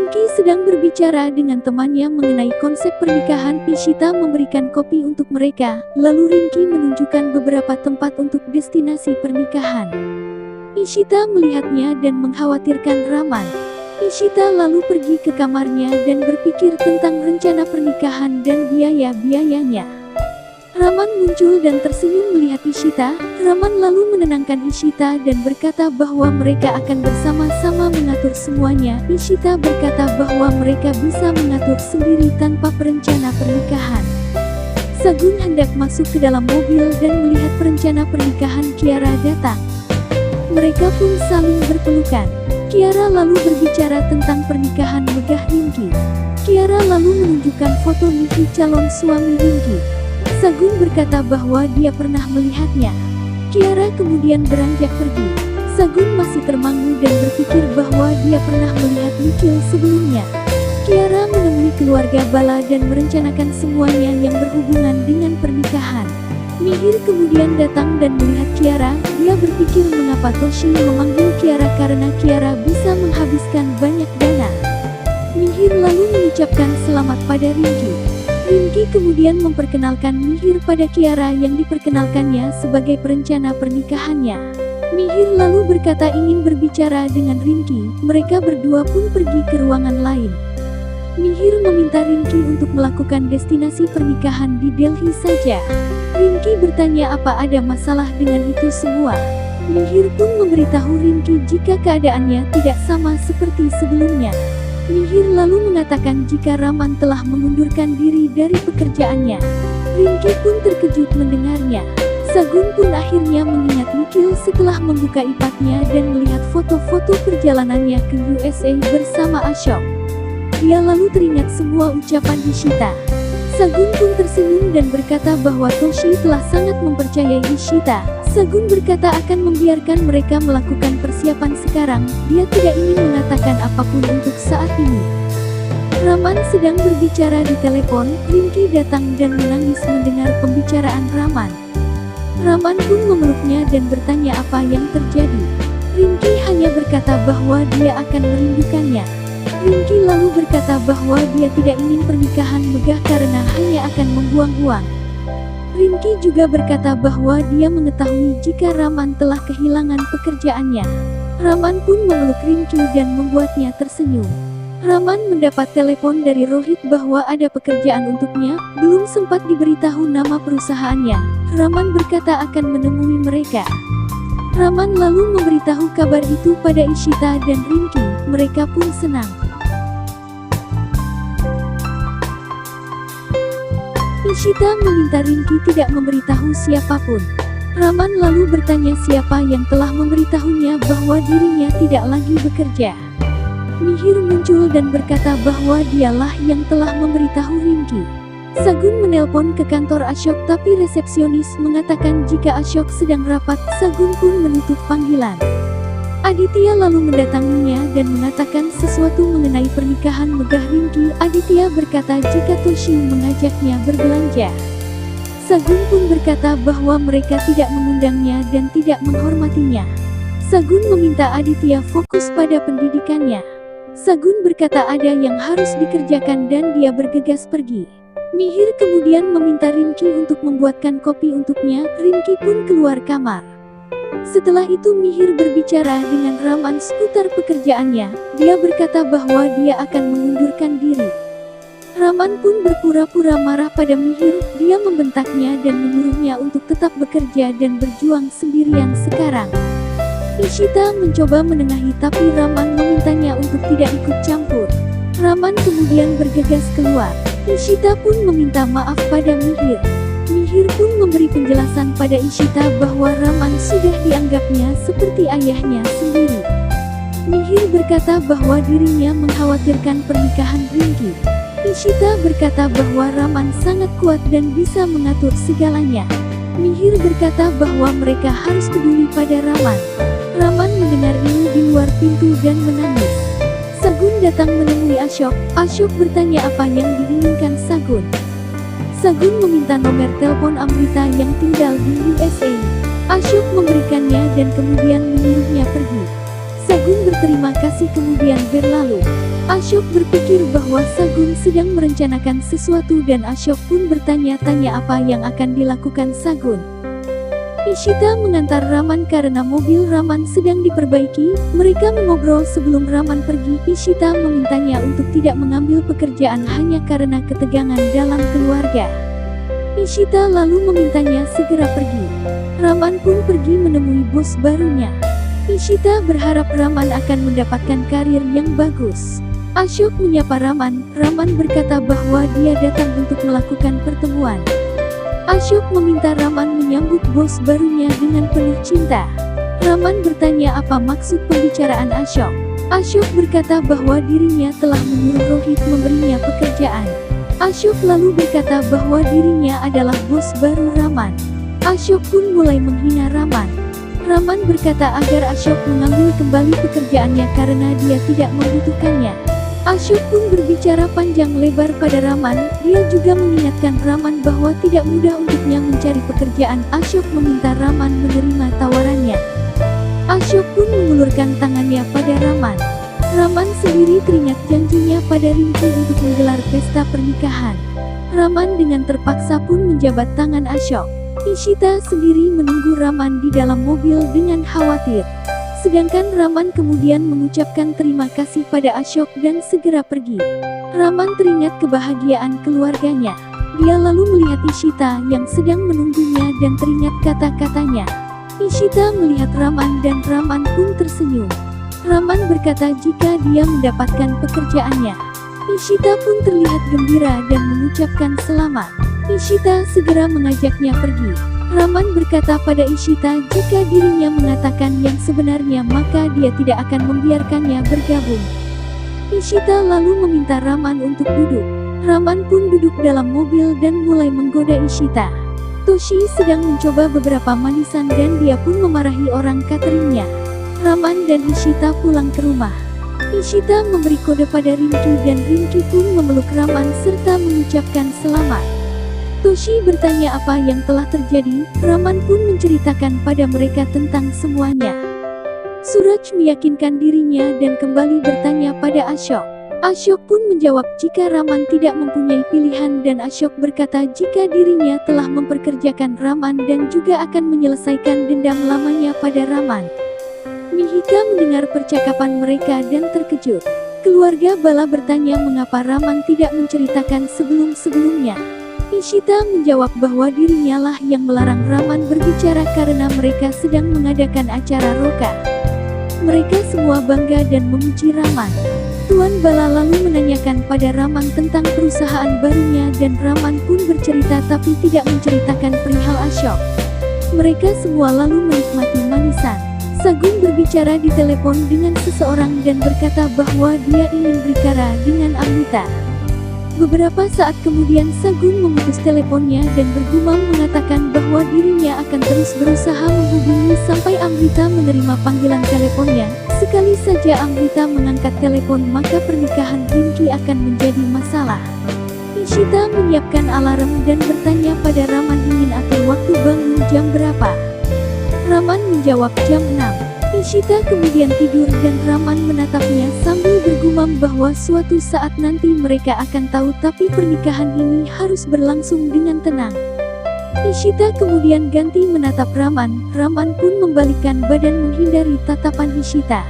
Rinky sedang berbicara dengan temannya mengenai konsep pernikahan. Ishita memberikan kopi untuk mereka, lalu Rinky menunjukkan beberapa tempat untuk destinasi pernikahan. Ishita melihatnya dan mengkhawatirkan Raman. Ishita lalu pergi ke kamarnya dan berpikir tentang rencana pernikahan dan biaya-biayanya. Raman muncul dan tersenyum melihat Ishita. Raman lalu menenangkan Ishita dan berkata bahwa mereka akan bersama-sama mengatur semuanya. Ishita berkata bahwa mereka bisa mengatur sendiri tanpa perencana pernikahan. Sagun hendak masuk ke dalam mobil dan melihat perencana pernikahan Kiara datang. Mereka pun saling berpelukan. Kiara lalu berbicara tentang pernikahan megah Rinky. Kiara lalu menunjukkan foto Rinky calon suami Rinky. Sagun berkata bahwa dia pernah melihatnya. Kiara kemudian beranjak pergi. Sagun masih termangu dan berpikir bahwa dia pernah melihat Nikhil sebelumnya. Kiara menemui keluarga Bala dan merencanakan semuanya yang berhubungan dengan pernikahan. Mihir kemudian datang dan melihat Kiara. Dia berpikir mengapa Toshi memanggil Kiara karena Kiara bisa menghabiskan banyak dana. Mihir lalu mengucapkan selamat pada Rinky. Rinky kemudian memperkenalkan Mihir pada Kiara yang diperkenalkannya sebagai perencana pernikahannya. Mihir lalu berkata ingin berbicara dengan Rinky. Mereka berdua pun pergi ke ruangan lain. Mihir meminta Rinky untuk melakukan destinasi pernikahan di Delhi saja. Rinky bertanya apa ada masalah dengan itu semua. Mihir pun memberitahu Rinky jika keadaannya tidak sama seperti sebelumnya. Mihir lalu mengatakan jika Raman telah mengundurkan diri dari pekerjaannya. Rinky pun terkejut mendengarnya. Sagun pun akhirnya mengingat Nikhil setelah membuka ipatnya dan melihat foto-foto perjalanannya ke USA bersama Ashok. Dia lalu teringat semua ucapan Ishita. Sagun pun tersenyum dan berkata bahwa Toshi telah sangat mempercayai Ishita. Sagun berkata akan membiarkan mereka melakukan persiapan sekarang. Dia tidak ingin mengatakan apapun untuk saat ini. Raman sedang berbicara di telepon. Rinky datang dan menangis mendengar pembicaraan Raman. Raman pun memeluknya dan bertanya apa yang terjadi. Rinky hanya berkata bahwa dia akan merindukannya. Rinky lalu berkata bahwa dia tidak ingin pernikahan megah karena hanya akan membuang uang. Rinky juga berkata bahwa dia mengetahui jika Raman telah kehilangan pekerjaannya. Raman pun memeluk Rinky dan membuatnya tersenyum. Raman mendapat telepon dari Rohit bahwa ada pekerjaan untuknya. Belum sempat diberitahu nama perusahaannya. Raman berkata akan menemui mereka. Raman lalu memberitahu kabar itu pada Ishita dan Rinky. Mereka pun senang. Ishita meminta Rinky tidak memberitahu siapapun. Raman lalu bertanya siapa yang telah memberitahunya bahwa dirinya tidak lagi bekerja. Mihir muncul dan berkata bahwa dialah yang telah memberitahu Rinky. Sagun menelpon ke kantor Ashok tapi resepsionis mengatakan jika Ashok sedang rapat. Sagun pun menutup panggilan. Aditya lalu mendatanginya dan mengatakan sesuatu mengenai pernikahan megah Rinky. Aditya berkata jika Toshi mengajaknya berbelanja. Sagun pun berkata bahwa mereka tidak mengundangnya dan tidak menghormatinya. Sagun meminta Aditya fokus pada pendidikannya. Sagun berkata ada yang harus dikerjakan dan dia bergegas pergi. Mihir kemudian meminta Rinky untuk membuatkan kopi untuknya. Rinky pun keluar kamar. Setelah itu Mihir berbicara dengan Raman seputar pekerjaannya. Dia berkata bahwa dia akan mengundurkan diri. Raman pun berpura-pura marah pada Mihir. Dia membentaknya dan menyuruhnya untuk tetap bekerja dan berjuang sendirian sekarang. Ishita mencoba menengahi tapi Raman memintanya untuk tidak ikut campur. Raman kemudian bergegas keluar. Ishita pun meminta maaf pada Mihir. Mihir pun memberi penjelasan pada Ishita bahwa Raman sudah dianggapnya seperti ayahnya sendiri. Mihir berkata bahwa dirinya mengkhawatirkan pernikahan Rinky. Ishita berkata bahwa Raman sangat kuat dan bisa mengatur segalanya. Mihir berkata bahwa mereka harus peduli pada Raman. Raman mendengar ini di luar pintu dan menangis. Sagun datang menemui Ashok. Ashok bertanya apa yang diinginkan Sagun. Sagun meminta nomor telepon Amrita yang tinggal di USA. Ashok memberikannya dan kemudian menyuruhnya pergi. Sagun berterima kasih kemudian berlalu. Ashok berpikir bahwa Sagun sedang merencanakan sesuatu dan Ashok pun bertanya-tanya apa yang akan dilakukan Sagun. Ishita mengantar Raman karena mobil Raman sedang diperbaiki. Mereka mengobrol sebelum Raman pergi. Ishita memintanya untuk tidak mengambil pekerjaan hanya karena ketegangan dalam keluarga. Ishita lalu memintanya segera pergi. Raman pun pergi menemui bos barunya. Ishita berharap Raman akan mendapatkan karir yang bagus. Ashok menyapa Raman. Raman berkata bahwa dia datang untuk melakukan pertemuan. Ashok meminta Raman menyambut bos barunya dengan penuh cinta. Raman bertanya apa maksud pembicaraan Ashok. Ashok berkata bahwa dirinya telah menyuruh Rohit memberinya pekerjaan. Ashok lalu berkata bahwa dirinya adalah bos baru Raman. Ashok pun mulai menghina Raman. Raman berkata agar Ashok mengambil kembali pekerjaannya karena dia tidak membutuhkannya. Ashok pun berbicara panjang lebar pada Raman. Dia juga mengingatkan Raman bahwa tidak mudah untuknya mencari pekerjaan. Ashok meminta Raman menerima tawarannya. Ashok pun mengulurkan tangannya pada Raman. Raman sendiri teringat janjinya pada Rinki untuk menggelar pesta pernikahan. Raman dengan terpaksa pun menjabat tangan Ashok. Ishita sendiri menunggu Raman di dalam mobil dengan khawatir. Sedangkan Raman kemudian mengucapkan terima kasih pada Ashok dan segera pergi. Raman teringat kebahagiaan keluarganya. Dia lalu melihat Ishita yang sedang menunggunya dan teringat kata-katanya. Ishita melihat Raman dan Raman pun tersenyum. Raman berkata jika dia mendapatkan pekerjaannya. Ishita pun terlihat gembira dan mengucapkan selamat. Ishita segera mengajaknya pergi. Raman berkata pada Ishita jika dirinya mengatakan yang sebenarnya maka dia tidak akan membiarkannya bergabung. Ishita lalu meminta Raman untuk duduk. Raman pun duduk dalam mobil dan mulai menggoda Ishita. Toshi sedang mencoba beberapa manisan dan dia pun memarahi orang cateringnya. Raman dan Ishita pulang ke rumah. Ishita memberi kode pada Rinki dan Rinki pun memeluk Raman serta mengucapkan selamat. Toshi bertanya apa yang telah terjadi. Raman pun menceritakan pada mereka tentang semuanya. Suraj meyakinkan dirinya dan kembali bertanya pada Ashok. Ashok pun menjawab jika Raman tidak mempunyai pilihan dan Ashok berkata jika dirinya telah memperkerjakan Raman dan juga akan menyelesaikan dendam lamanya pada Raman. Mihika mendengar percakapan mereka dan terkejut. Keluarga Bala bertanya mengapa Raman tidak menceritakan sebelum-sebelumnya. Ishita menjawab bahwa dirinya lah yang melarang Raman berbicara karena mereka sedang mengadakan acara roka. Mereka semua bangga dan memuji Raman. Tuan Bala lalu menanyakan pada Raman tentang perusahaan barunya dan Raman pun bercerita tapi tidak menceritakan perihal Ashok. Mereka semua lalu menikmati manisan. Sagun berbicara di telepon dengan seseorang dan berkata bahwa dia ingin berbicara dengan Amrita. Beberapa saat kemudian Sagun memutus teleponnya dan bergumam mengatakan bahwa dirinya akan terus berusaha menghubungi sampai Amrita menerima panggilan teleponnya. Sekali saja Amrita mengangkat telepon maka pernikahan Rinki akan menjadi masalah. Ishita menyiapkan alarm dan bertanya pada Raman ingin atur waktu bangun jam berapa. Raman menjawab jam 6. Ishita kemudian tidur dan Raman menatapnya sambil bergumam bahwa suatu saat nanti mereka akan tahu tapi pernikahan ini harus berlangsung dengan tenang. Ishita kemudian ganti menatap Raman. Raman pun membalikkan badan menghindari tatapan Ishita.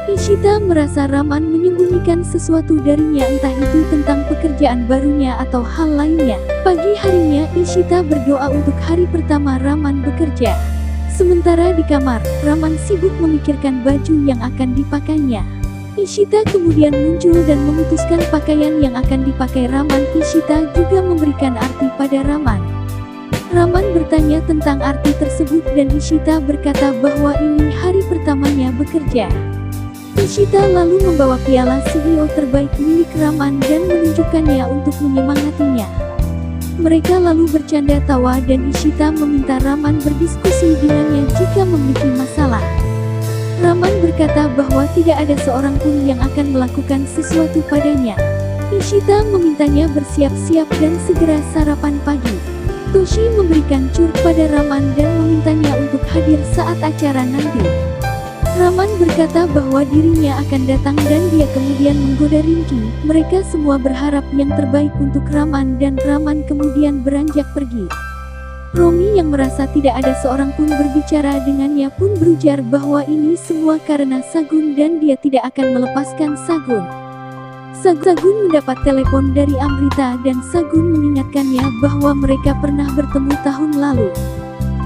Ishita merasa Raman menyembunyikan sesuatu darinya entah itu tentang pekerjaan barunya atau hal lainnya. Pagi harinya Ishita berdoa untuk hari pertama Raman bekerja. Sementara di kamar, Raman sibuk memikirkan baju yang akan dipakainya. Ishita kemudian muncul dan memutuskan pakaian yang akan dipakai Raman. Ishita juga memberikan arti pada Raman. Raman bertanya tentang arti tersebut dan Ishita berkata bahwa ini hari pertamanya bekerja. Ishita lalu membawa piala CEO terbaik milik Raman dan menunjukkannya untuk menyemangatinya. Mereka lalu bercanda tawa dan Ishita meminta Raman berdiskusi dengannya jika memiliki masalah. Raman berkata bahwa tidak ada seorang pun yang akan melakukan sesuatu padanya. Ishita memintanya bersiap-siap dan segera sarapan pagi. Toshi memberikan cur pada Raman dan memintanya untuk hadir saat acara nanti. Raman berkata bahwa dirinya akan datang dan dia kemudian menggoda Rinky. Mereka semua berharap yang terbaik untuk Raman dan Raman kemudian beranjak pergi. Romi yang merasa tidak ada seorang pun berbicara dengannya pun berujar bahwa ini semua karena Sagun dan dia tidak akan melepaskan Sagun. Sagun mendapat telepon dari Amrita dan Sagun mengingatkannya bahwa mereka pernah bertemu tahun lalu.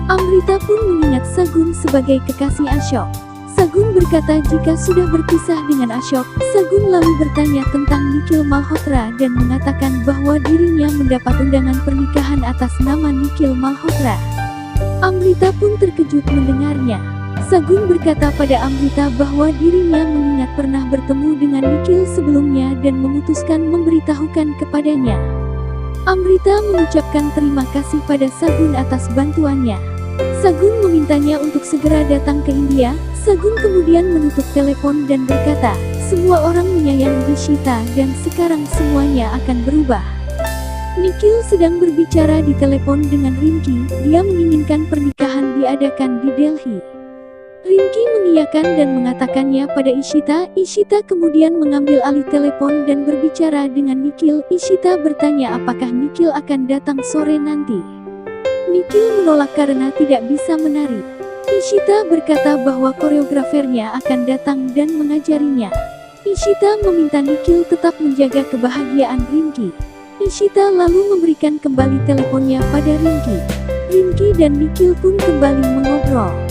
Amrita pun mengingat Sagun sebagai kekasih Ashok. Sagun berkata jika sudah berpisah dengan Ashok, Sagun lalu bertanya tentang Nikhil Malhotra dan mengatakan bahwa dirinya mendapat undangan pernikahan atas nama Nikhil Malhotra. Amrita pun terkejut mendengarnya. Sagun berkata pada Amrita bahwa dirinya mengingat pernah bertemu dengan Nikhil sebelumnya dan memutuskan memberitahukan kepadanya. Amrita mengucapkan terima kasih pada Sagun atas bantuannya. Sagun memintanya untuk segera datang ke India. Sagun kemudian menutup telepon dan berkata, semua orang menyayangi Ishita dan sekarang semuanya akan berubah. Nikhil sedang berbicara di telepon dengan Rinky. Dia menginginkan pernikahan diadakan di Delhi. Rinky mengiyakan dan mengatakannya pada Ishita. Ishita kemudian mengambil alih telepon dan berbicara dengan Nikhil. Ishita bertanya apakah Nikhil akan datang sore nanti. Nikhil menolak karena tidak bisa menari. Ishita berkata bahwa koreografernya akan datang dan mengajarinya. Ishita meminta Nikhil tetap menjaga kebahagiaan Rinky. Ishita lalu memberikan kembali teleponnya pada Rinky. Rinky dan Nikhil pun kembali mengobrol.